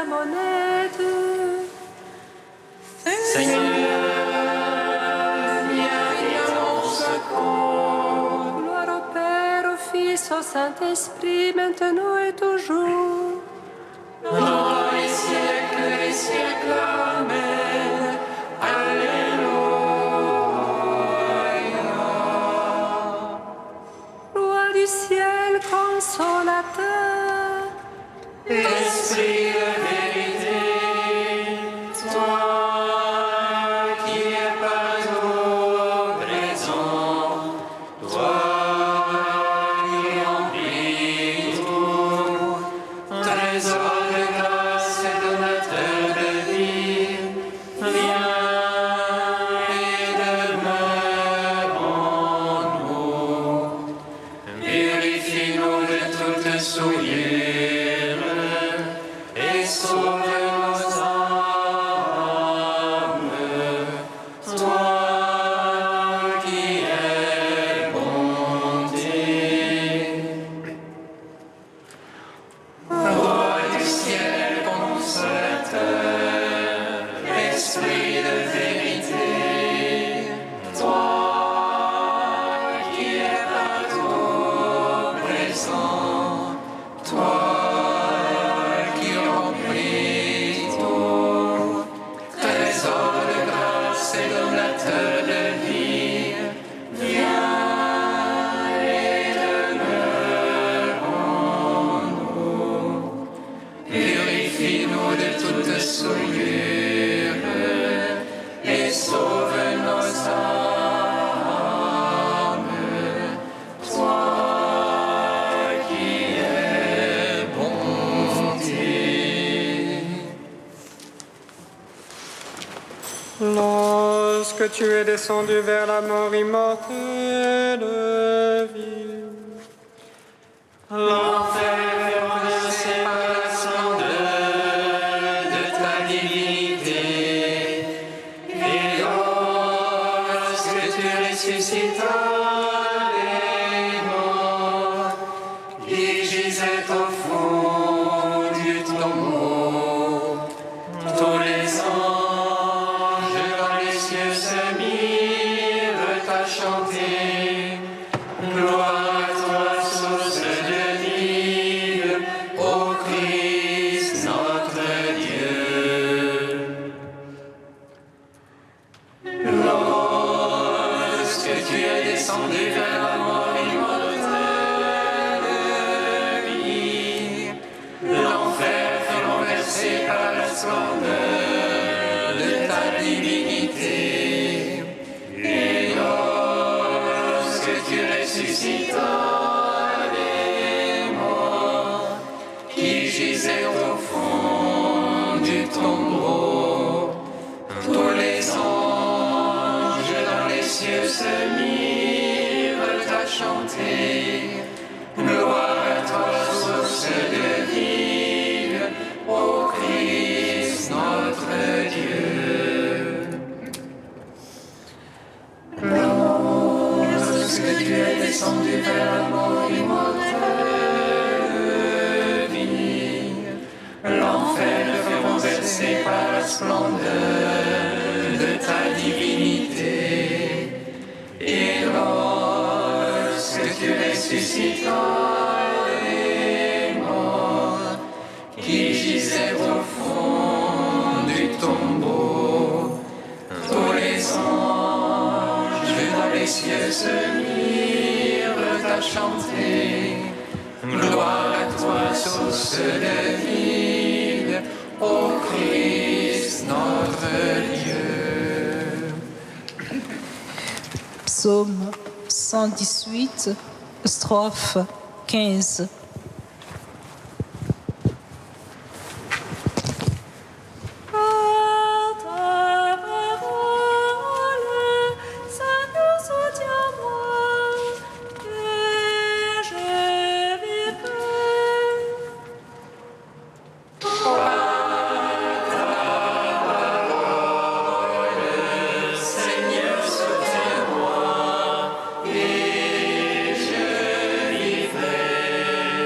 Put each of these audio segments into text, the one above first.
à mon aide. Seigneur, viens à mon secours. Gloire au Père, au Fils, au Saint-Esprit, maintenant et toujours. Dans les siècles, Amen. Alléluia. Roi du ciel, consolateur, Esprit de vérité, toi qui es partout présent, toi qui remplis tout, trésor de grâce et donateur de vie, viens et demeure en nous. Purifie-nous de toute souillure et sauve nos âmes. Toi qui es bonté. Roi du ciel consolateur, esprit de vérité, toi qui es partout présent, toi qui remplis tout, trésor de grâce et donateur de vie, viens et demeure en nous. Purifie-nous de toute souillure et sauve nos âmes. Toi qui es bonté. Lorsque tu es descendu vers la mort immortelle, vie, L'enfer est menacé par la splendeur de ta divinité. Et lorsque tu ressuscitas les morts qui gisaient au fond du tombeau, tous les anges dans les cieux se mirent à chanter. Gloire à toi, source de vie, ô Christ notre Dieu. Lorsque tu es descendu vers la mort immortelle, vie, l'enfer fut renversé par la splendeur de ta divinité. Et lorsque tu ressuscitas les morts qui gisaient au fond du tombeau, tous les anges dans les cieux se mirent à chanter. Gloire à toi, source de vie, ô Christ notre Dieu. Lorsque tu es descendu vers la mort immortelle, vie, l'enfer fut renversé par la splendeur de ta divinité. Et lorsque tu ressuscitas les morts qui gisaient au fond du tombeau, tous les anges dans les cieux se mirent à chanter. Gloire à toi, source de vie, ô Christ notre Dieu. Psaume 118, strophe 15. Seigneur, soutiens-moi et je vivrai.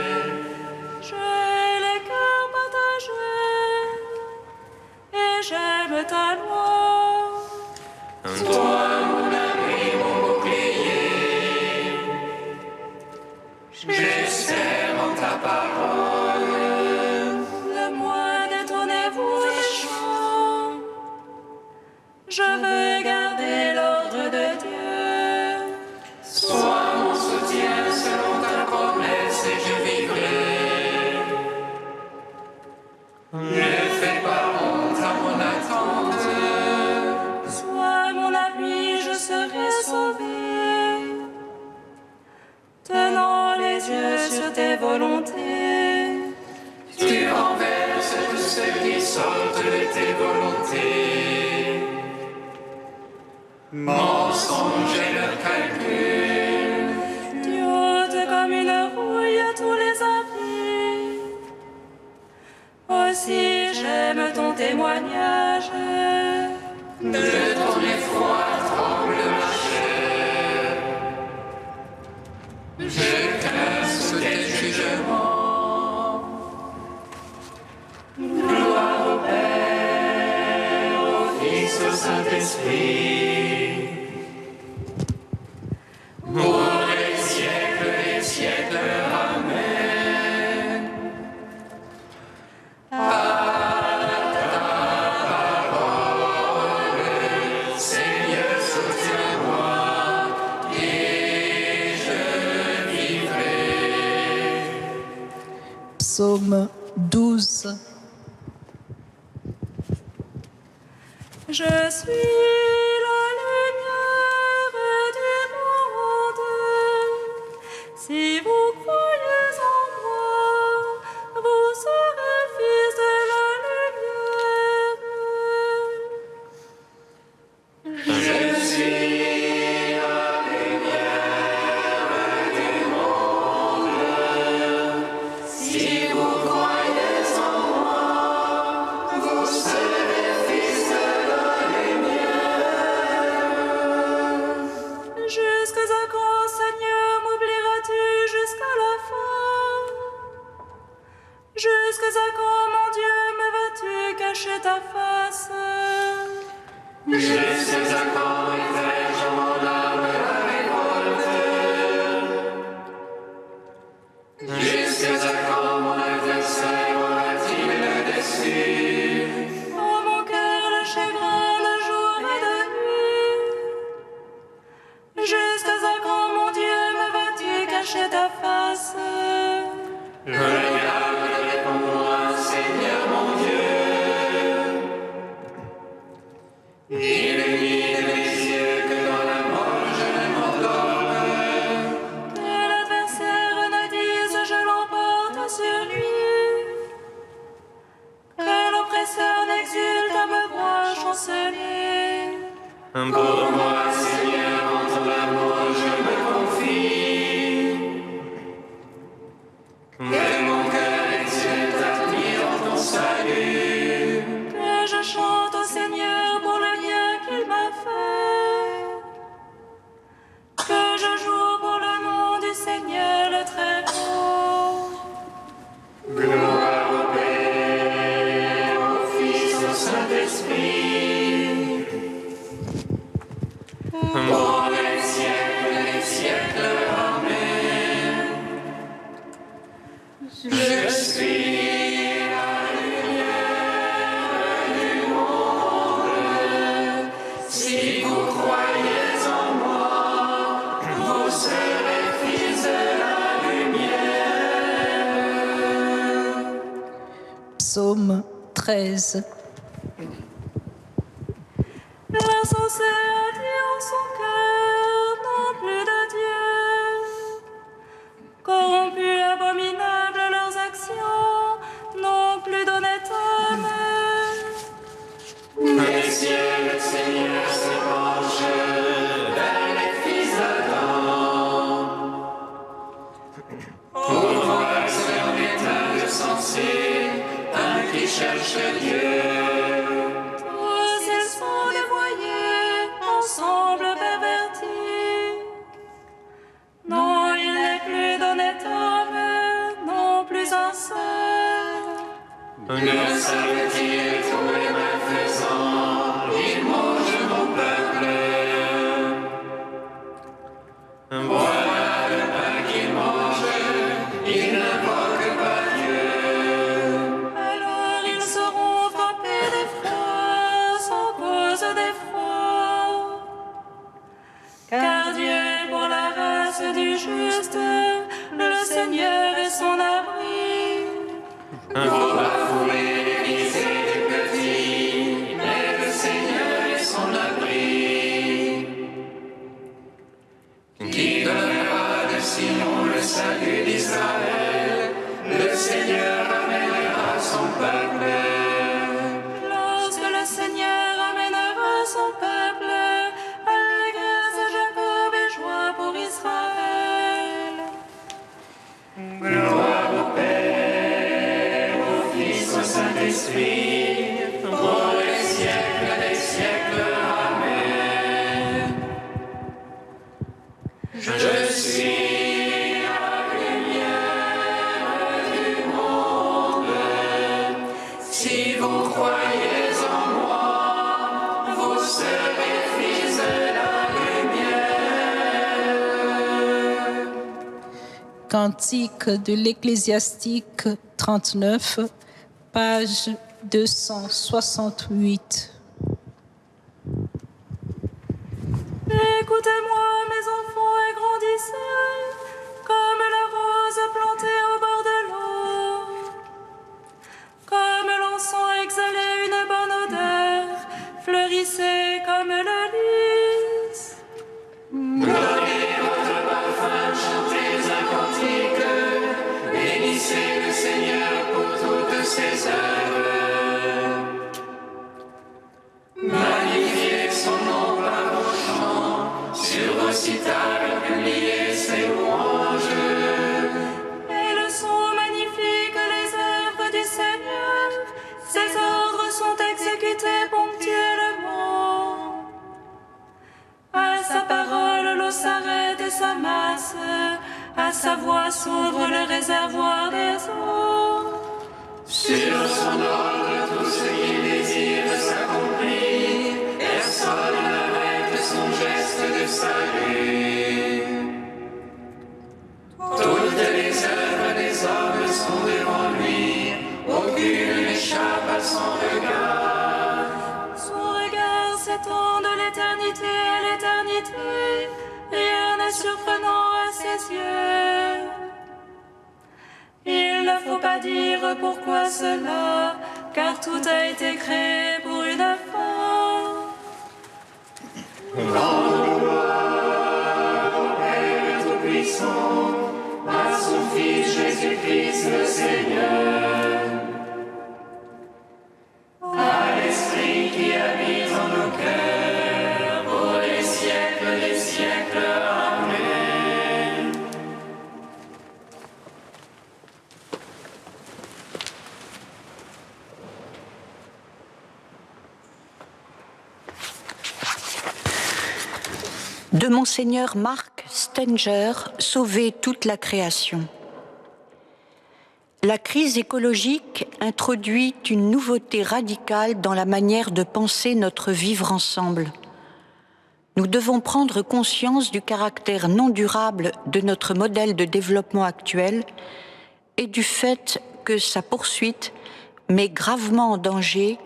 règle ta loi. Toi, mon abri, mon bouclier, j'espère en ta parole. De moi détournez-vous méchants. Je veux garder l'ordre de Dieu. Sois mon soutien selon ta promesse et je vivrai. Ne fais pas honte à mon attente. Sois mon appui, je serai sauvé. Tenant les yeux sur tes volontés. Tu renverses tous ceux qui sortent de tes volontés. Mensonge est leur calcul. Tu ôtes comme une rouille à tous les avis. Aussi j'aime ton témoignage. De ton effroi tremble ma chair. Je crains sous tes jugements. Gloire au Père, au Fils, au Saint-Esprit. Pour les siècles des siècles, Amen. Seigneur, soutiens-moi et je vivrai. Psaume 12. Je suis la lumière du monde. Si vous croyez en moi, vous serez fils de la lumière. Je suis la lumière du monde. Si vous croyez en moi, vous serez fils de la lumière. Jusqu'à quand, Seigneur, m'oublieras-tu jusqu'à la fin? Jusqu'à quand, mon Dieu, me vas-tu cacher ta face? Jusqu'à quand ai-je mon âme la révolte? Jusqu'à quand mon adversaire aura-t-il le dessus? Oh mon cœur, le chagrin, le jour et de nuit. Jusqu'à quand, mon Dieu, me vas-tu cacher ta face? Regarde, réponds-moi, Seigneur mon Dieu. Illumine mes yeux que dans la mort je ne m'endorme. Que l'adversaire ne dise je l'emporte sur lui. Que l'oppresseur n'exulte à me voir chanceler. Pour moi, Seigneur, en ton amour je me confie. Que mon cœur exulte admirant ton salut. Que je chante au Seigneur pour le bien qu'il m'a fait. Que je joue pour le nom du Seigneur le Très-Haut. Gloire au Père, au Fils, au Saint-Esprit. Pour les siècles des siècles, Amen. Je suis la lumière du monde. Si vous croyez en moi, vous serez fils de la lumière. Psaume 13. L'insensé a dit en son cœur, non plus de Dieu. Corrompus, abominables leurs actions, non plus d'honnête homme. Les cieux, le Seigneur se penche vers les fils d'Adam. Pour voir si en est insensé, un qui cherche Dieu. Tous ils sont dévoyés, ensemble pervertis. Non, il n'est plus d'honnête homme, non plus un seul. Ne savent-ils tous les malfaisants justes, le Seigneur est son abri. Vous bafouez l'Église des petits, mais le Seigneur est son abri. Qui donnera de Sion le salut d'Israël? Le Seigneur amènera son peuple. Lorsque le Seigneur amènera son peuple, allégresse Jacob et joie pour Israël. Gloire au Père, au Fils, au Saint-Esprit, pour les siècles des siècles. Amen. Je suis la lumière du monde. Si vous croyez en moi, vous serez fils de la lumière. Cantique de l'Ecclésiastique 39, page 268. Écoutez-moi, mes enfants, et grandissez, comme la rose plantée au bord de l'eau. Comme l'encens exhalait une bonne odeur, fleurissez comme le lys. Donnez votre parfum, chantez un cantique, bénissez le Seigneur pour toutes ses œuvres. Magnifiez son nom par vos chants, sur vos cithales publiez ses louanges. Et le son magnifique les œuvres du Seigneur, ses ordres sont exécutés ponctuellement. À sa parole, l'eau s'arrête et s'amasse, à sa voix s'ouvre le réservoir des eaux. Sur son ordre, tout ce qu'il désire s'accomplit, personne n'arrête son geste de salut. Toutes les œuvres des hommes sont devant lui, aucune n'échappe à son regard. Son regard s'étend de l'éternité à l'éternité, rien n'est surprenant à ses yeux. Il ne faut pas dire pourquoi cela, car tout a été créé pour une fin. Rendons gloire au Père Tout-Puissant, à son Fils Jésus-Christ le Seigneur, à l'Esprit qui habite en nos cœurs, pour les siècles des siècles. Amen. De Monseigneur Marc Stenger, Sauver toute la création. La crise écologique introduit une nouveauté radicale dans la manière de penser notre vivre ensemble. Nous devons prendre conscience du caractère non durable de notre modèle de développement actuel et du fait que sa poursuite met gravement en danger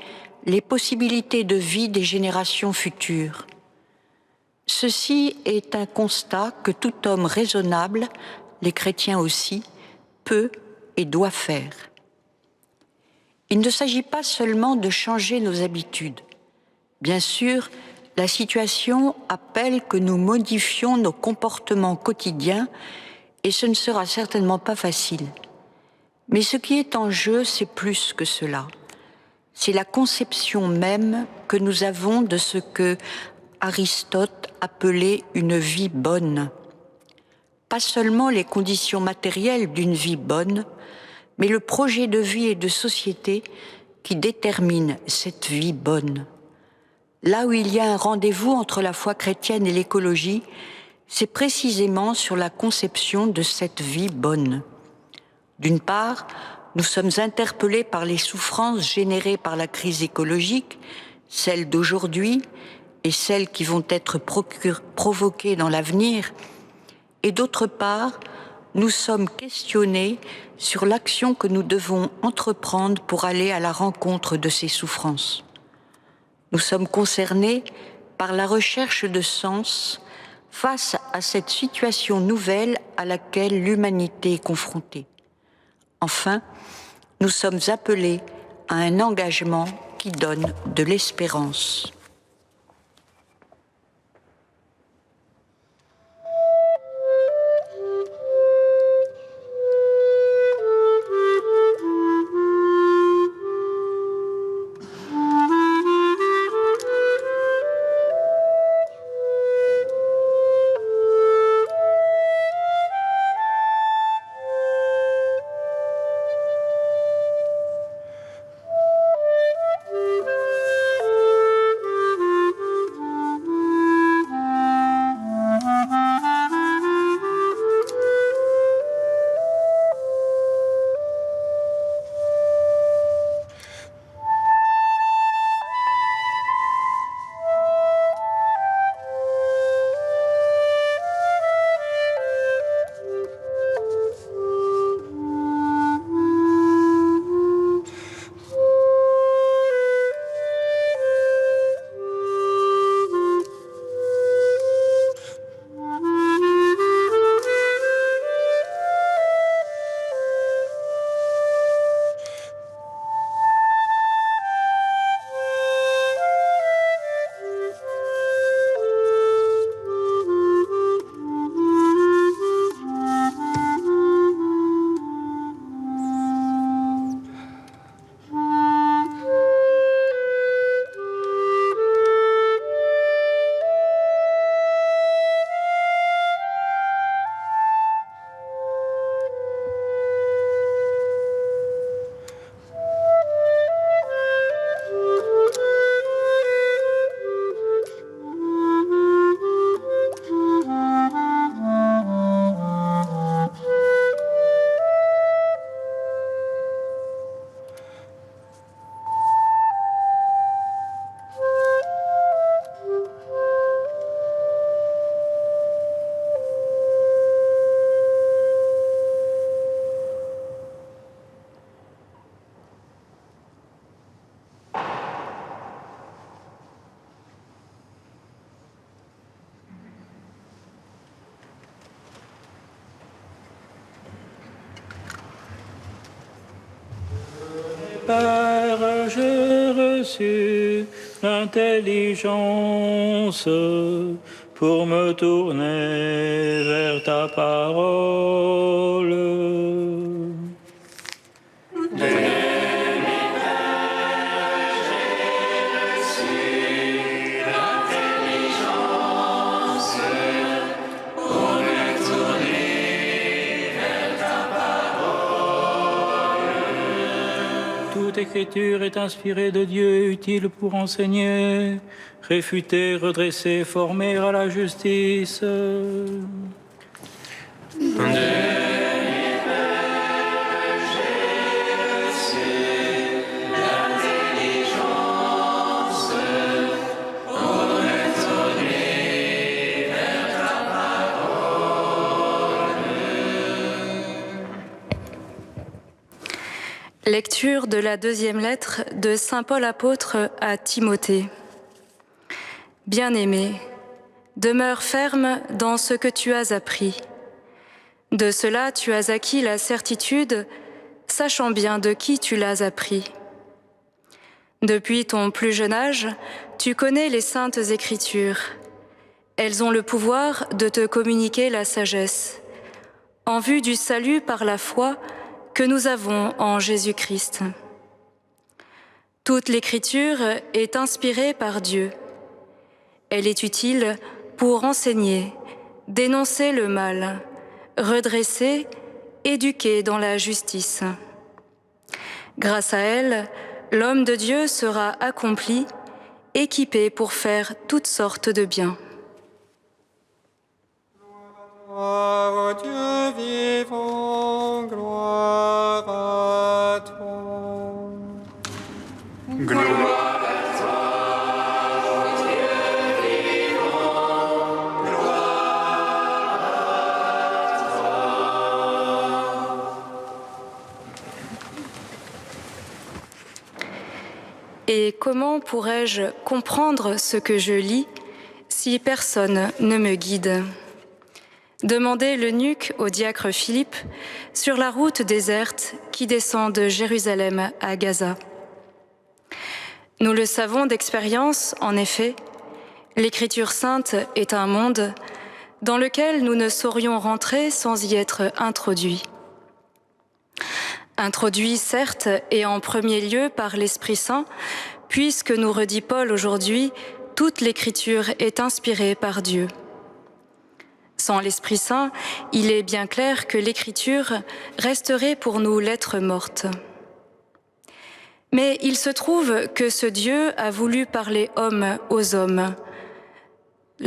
les possibilités de vie des générations futures. Ceci est un constat que tout homme raisonnable, les chrétiens aussi, peut et doit faire. Il ne s'agit pas seulement de changer nos habitudes. Bien sûr, la situation appelle que nous modifions nos comportements quotidiens et ce ne sera certainement pas facile. Mais ce qui est en jeu, c'est plus que cela. C'est la conception même que nous avons de ce que Aristote appelait une vie bonne. Pas seulement les conditions matérielles d'une vie bonne, mais le projet de vie et de société qui détermine cette vie bonne. Là où il y a un rendez-vous entre la foi chrétienne et l'écologie, c'est précisément sur la conception de cette vie bonne. D'une part, nous sommes interpellés par les souffrances générées par la crise écologique, celles d'aujourd'hui et celles qui vont être provoquées dans l'avenir, et d'autre part, nous sommes questionnés sur l'action que nous devons entreprendre pour aller à la rencontre de ces souffrances. Nous sommes concernés par la recherche de sens, face à cette situation nouvelle à laquelle l'humanité est confrontée. Enfin, nous sommes appelés à un engagement qui donne de l'espérance. Père, j'ai reçu l'intelligence pour me tourner vers ta parole. Toute écriture est inspirée de Dieu, utile pour enseigner, réfuter, redresser, former à la justice. Lecture de la deuxième lettre de Saint Paul apôtre à Timothée. Bien-aimé, demeure ferme dans ce que tu as appris. De cela tu as acquis la certitude, sachant bien de qui tu l'as appris. Depuis ton plus jeune âge, tu connais les saintes Écritures. Elles ont le pouvoir de te communiquer la sagesse, en vue du salut par la foi que nous avons en Jésus-Christ. Toute l'Écriture est inspirée par Dieu. Elle est utile pour enseigner, dénoncer le mal, redresser, éduquer dans la justice. Grâce à elle, l'homme de Dieu sera accompli, équipé pour faire toutes sortes de biens. Gloire au Dieu vivant, gloire à toi. Gloire à toi, ô Dieu vivant, gloire à toi. Et comment pourrais-je comprendre ce que je lis si personne ne me guide. Demandait l'eunuque au diacre Philippe sur la route déserte qui descend de Jérusalem à Gaza. Nous le savons d'expérience, en effet, l'Écriture sainte est un monde dans lequel nous ne saurions rentrer sans y être introduits. Introduits, certes, et en premier lieu par l'Esprit Saint, puisque, nous redit Paul aujourd'hui, toute l'Écriture est inspirée par Dieu. Sans l'Esprit Saint, il est bien clair que l'Écriture resterait pour nous lettre morte. Mais il se trouve que ce Dieu a voulu parler homme aux hommes,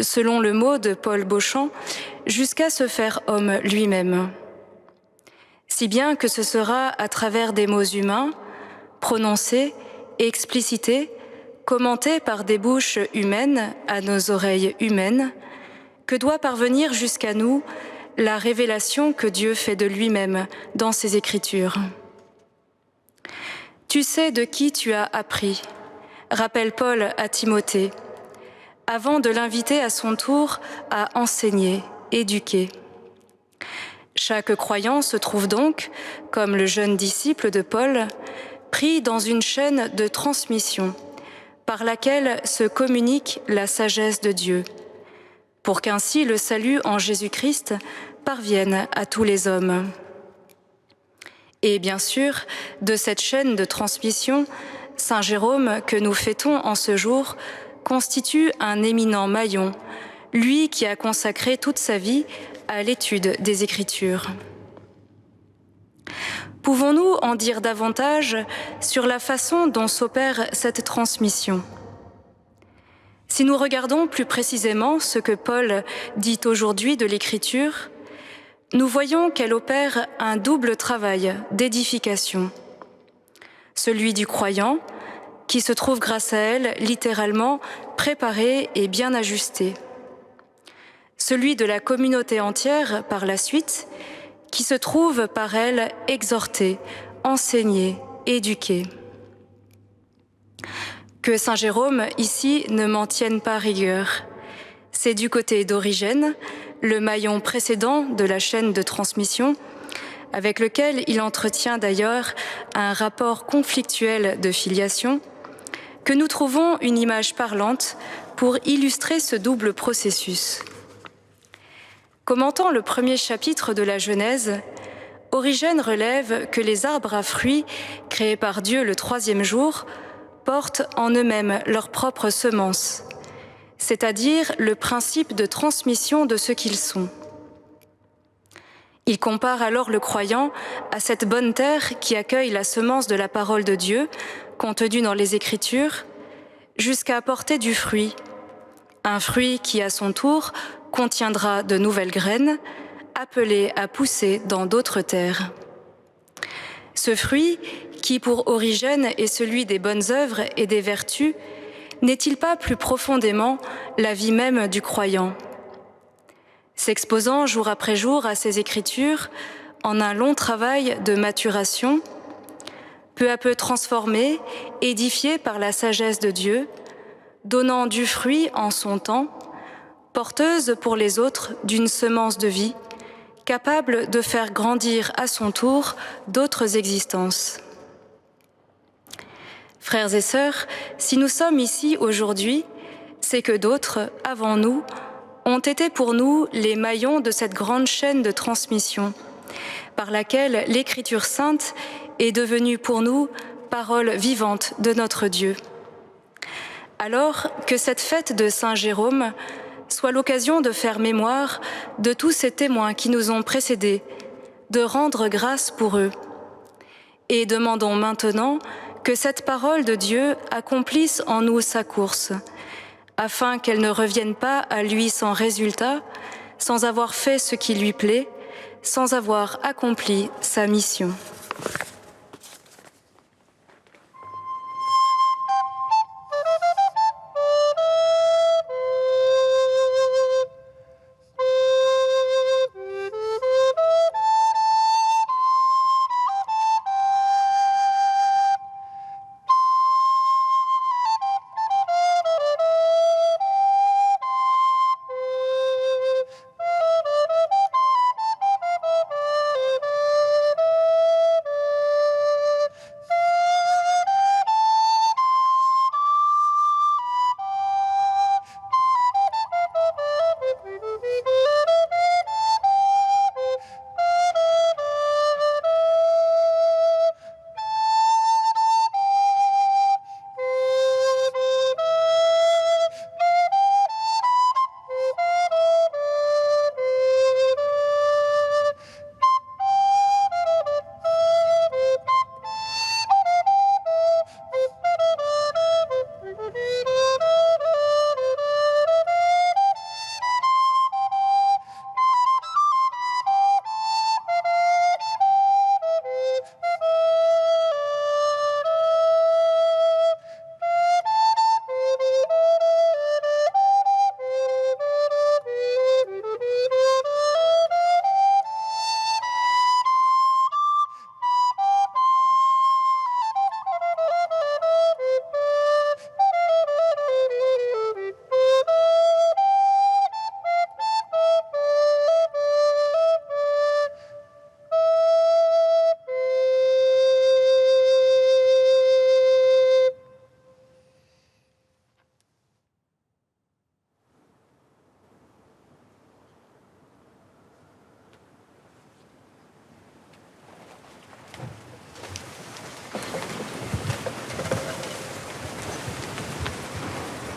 selon le mot de Paul Beauchamp, jusqu'à se faire homme lui-même. Si bien que ce sera à travers des mots humains, prononcés, explicités, commentés par des bouches humaines à nos oreilles humaines, que doit parvenir jusqu'à nous la révélation que Dieu fait de lui-même dans ses Écritures. Tu sais de qui tu as appris, rappelle Paul à Timothée, avant de l'inviter à son tour à enseigner, éduquer. Chaque croyant se trouve donc, comme le jeune disciple de Paul, pris dans une chaîne de transmission par laquelle se communique la sagesse de Dieu, pour qu'ainsi le salut en Jésus-Christ parvienne à tous les hommes. Et bien sûr, de cette chaîne de transmission, Saint Jérôme, que nous fêtons en ce jour, constitue un éminent maillon, lui qui a consacré toute sa vie à l'étude des Écritures. Pouvons-nous en dire davantage sur la façon dont s'opère cette transmission ? Si nous regardons plus précisément ce que Paul dit aujourd'hui de l'Écriture, nous voyons qu'elle opère un double travail d'édification. Celui du croyant, qui se trouve grâce à elle littéralement préparé et bien ajusté. Celui de la communauté entière, par la suite, qui se trouve par elle exhorté, enseigné, éduqué. Que saint Jérôme, ici, ne m'en tienne pas rigueur. C'est du côté d'Origène, le maillon précédent de la chaîne de transmission, avec lequel il entretient d'ailleurs un rapport conflictuel de filiation, que nous trouvons une image parlante pour illustrer ce double processus. Commentant le premier chapitre de la Genèse, Origène relève que les arbres à fruits, créés par Dieu le troisième jour, portent en eux-mêmes leur propre semence, c'est-à-dire le principe de transmission de ce qu'ils sont. Il compare alors le croyant à cette bonne terre qui accueille la semence de la parole de Dieu, contenue dans les Écritures, jusqu'à apporter du fruit, un fruit qui, à son tour, contiendra de nouvelles graines, appelées à pousser dans d'autres terres. Ce fruit, qui pour Origène est celui des bonnes œuvres et des vertus, n'est-il pas plus profondément la vie même du croyant ? S'exposant jour après jour à ces Écritures, en un long travail de maturation, peu à peu transformé, édifié par la sagesse de Dieu, donnant du fruit en son temps, porteuse pour les autres d'une semence de vie, capable de faire grandir à son tour d'autres existences. Frères et sœurs, si nous sommes ici aujourd'hui, c'est que d'autres, avant nous, ont été pour nous les maillons de cette grande chaîne de transmission, par laquelle l'Écriture sainte est devenue pour nous parole vivante de notre Dieu. Alors que cette fête de Saint Jérôme soit l'occasion de faire mémoire de tous ces témoins qui nous ont précédés, de rendre grâce pour eux. Et demandons maintenant que cette parole de Dieu accomplisse en nous sa course, afin qu'elle ne revienne pas à lui sans résultat, sans avoir fait ce qui lui plaît, sans avoir accompli sa mission.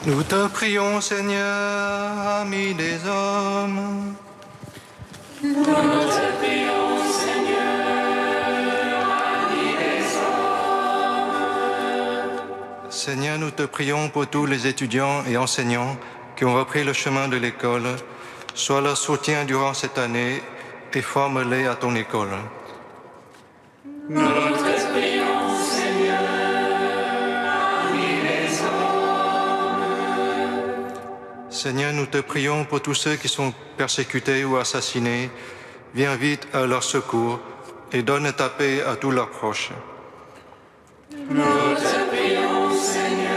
Nous te prions, Seigneur, ami des hommes. Nous te prions, Seigneur, ami des hommes. Seigneur, nous te prions pour tous les étudiants et enseignants qui ont repris le chemin de l'école. Sois leur soutien durant cette année et forme-les à ton école. Nous te prions, Seigneur, ami des hommes. Seigneur, nous te prions pour tous ceux qui sont persécutés ou assassinés. Viens vite à leur secours et donne ta paix à tous leurs proches. Nous te prions, Seigneur,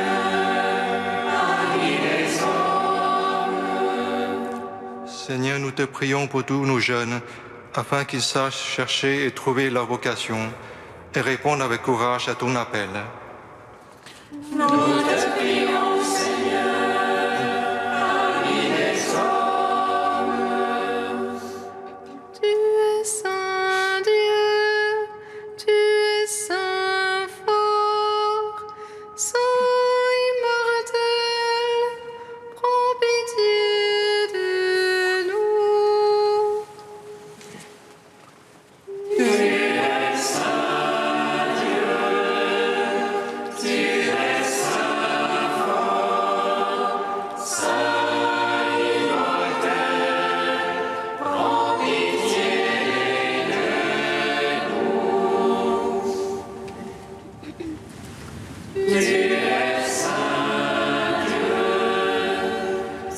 ami des hommes. Seigneur, nous te prions pour tous nos jeunes, afin qu'ils sachent chercher et trouver leur vocation et répondre avec courage à ton appel. Nous te prions, Seigneur, ami des hommes. Tu es saint Dieu, tu es saint fort, saint immortel, prends pitié de nous. Tu es saint Dieu, tu es saint fort, saint immortel, prends pitié de nous. Tu es saint Dieu,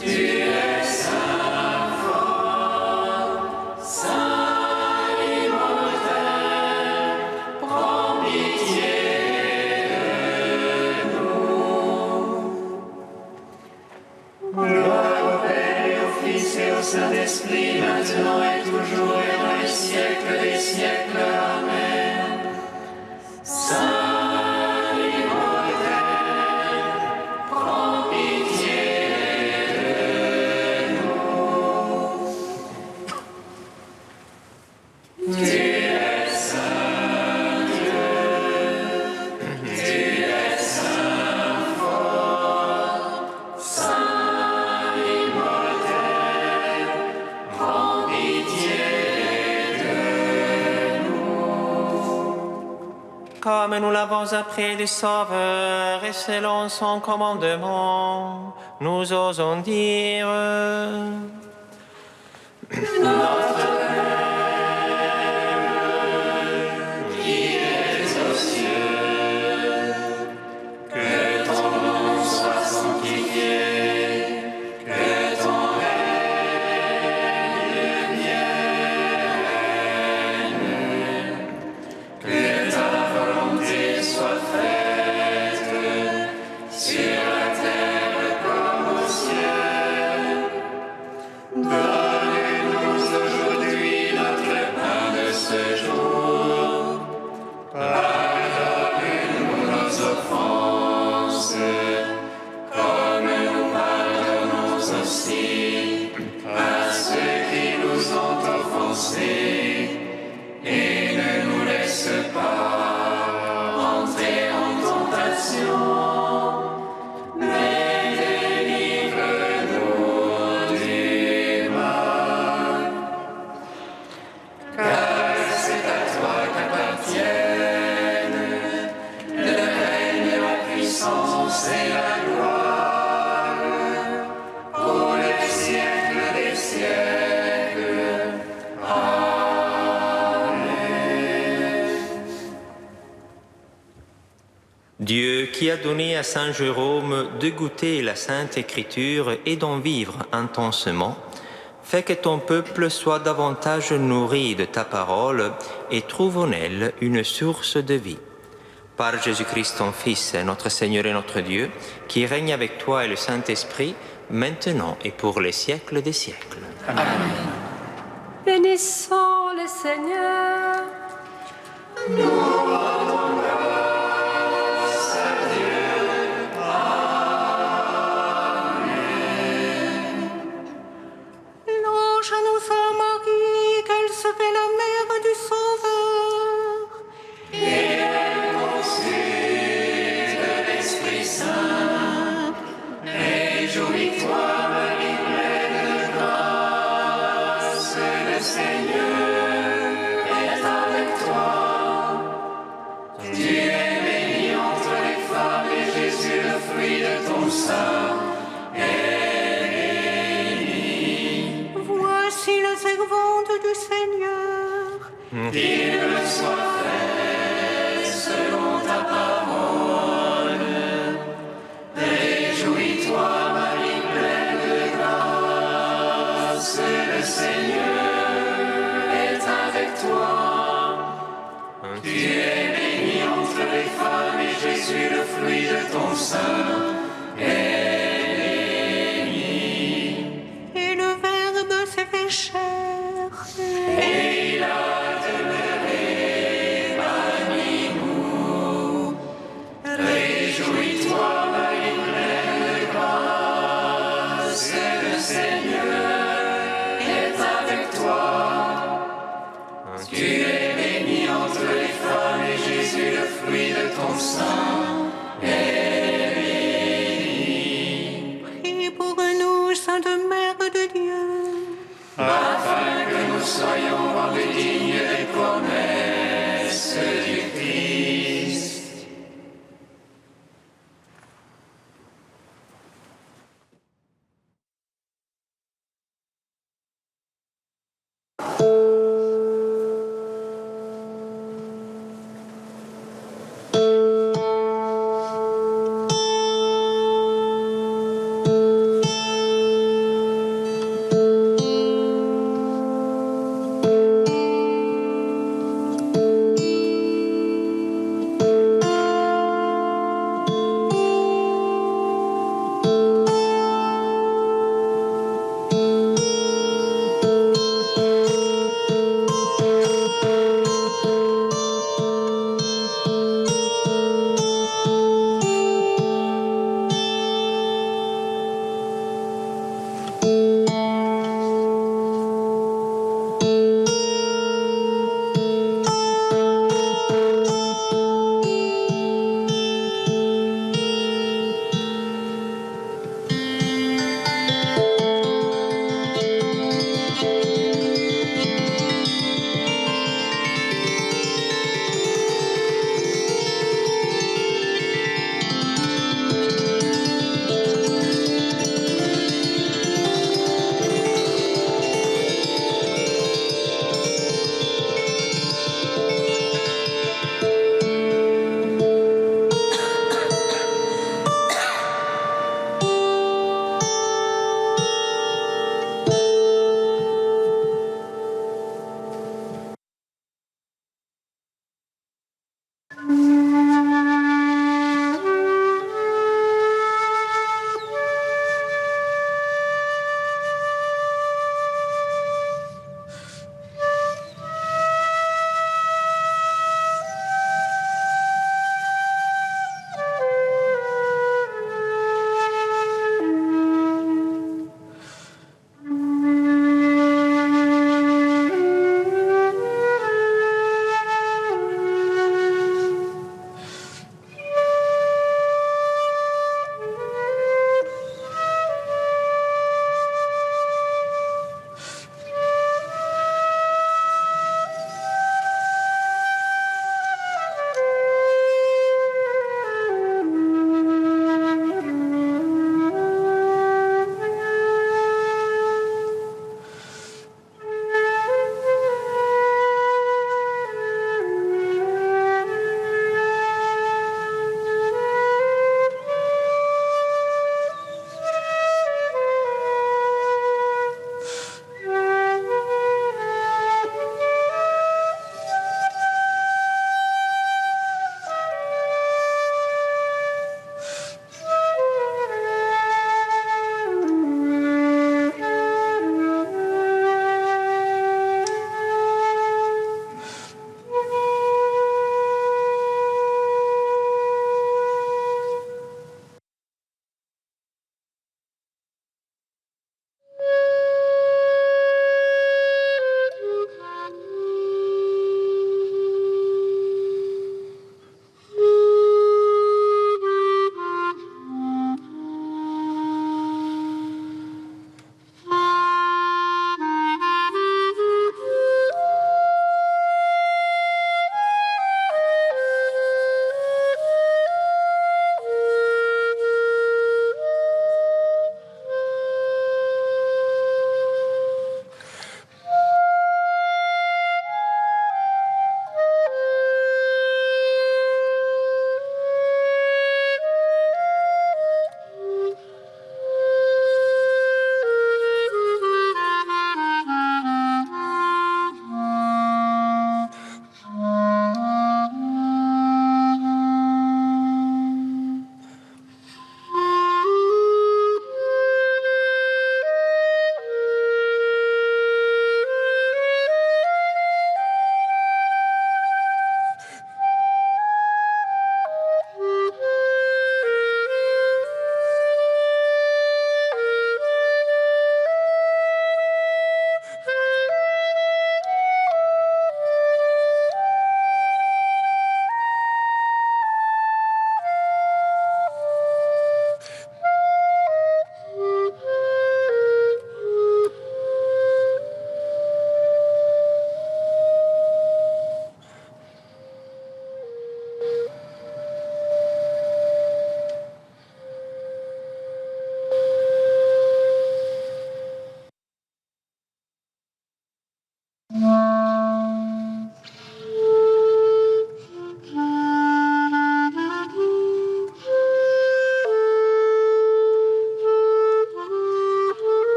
tu es saint fort, saint immortel, prends pitié de nous. Gloire au Père et au Fils et au Saint-Esprit, maintenant et toujours et dans les siècles des siècles. Amen. Saint immortel, prends pitié de nous. Tu es saint Dieu, tu es saint fort, saint immortel, prends pitié de nous. Comme nous l'avons appris du Sauveur et selon son commandement, nous osons dire: Notre Père, qui es aux cieux, que ton nom soit sanctifié, que ton règne vienne, que ta volonté soit faite sur la terre comme au ciel. Donne-nous aujourd'hui notre pain de ce jour. Pardonne-nous nos offenses, comme nous pardonnons aussi à ceux qui nous ont offensés. Et ne nous laisse pas entrer en tentation, mais délivre-nous du mal. Car c'est à toi qu'appartiennent le règne, la puissance et la gloire pour les siècles des siècles. Amen. Dieu qui a donné à Saint Jérôme de goûter la Sainte Écriture et d'en vivre intensement, fais que ton peuple soit davantage nourri de ta parole et trouve en elle une source de vie. Par Jésus-Christ, ton Fils, notre Seigneur et notre Dieu, qui règne avec toi et le Saint-Esprit, maintenant et pour les siècles des siècles. Bénissons le Seigneur. L'ange annonça à Marie qu'elle serait la mère du Sauveur. Et elle conçut de l'Esprit Saint, et Seigneur est avec toi. Tu es bénie entre les femmes et Jésus, le fruit de ton sein, est béni. Voici la servante du Seigneur. Qu'il me soit fait selon ta parole. Réjouis-toi, Marie pleine de grâce, le Seigneur est avec toi. Tu es bénie entre les femmes et Jésus, le fruit de ton sein, est béni. Et le Verbe s'est fait chair. Et il a demeuré parmi nous. Réjouis-toi, Marie pleine de grâce, le Seigneur est avec toi. Tu es bénie entre les femmes et Jésus, le fruit de ton sein, est béni. Prie pour nous, Sainte Mère de Dieu. Afin que nous soyons rendus dignes des promesses du Christ.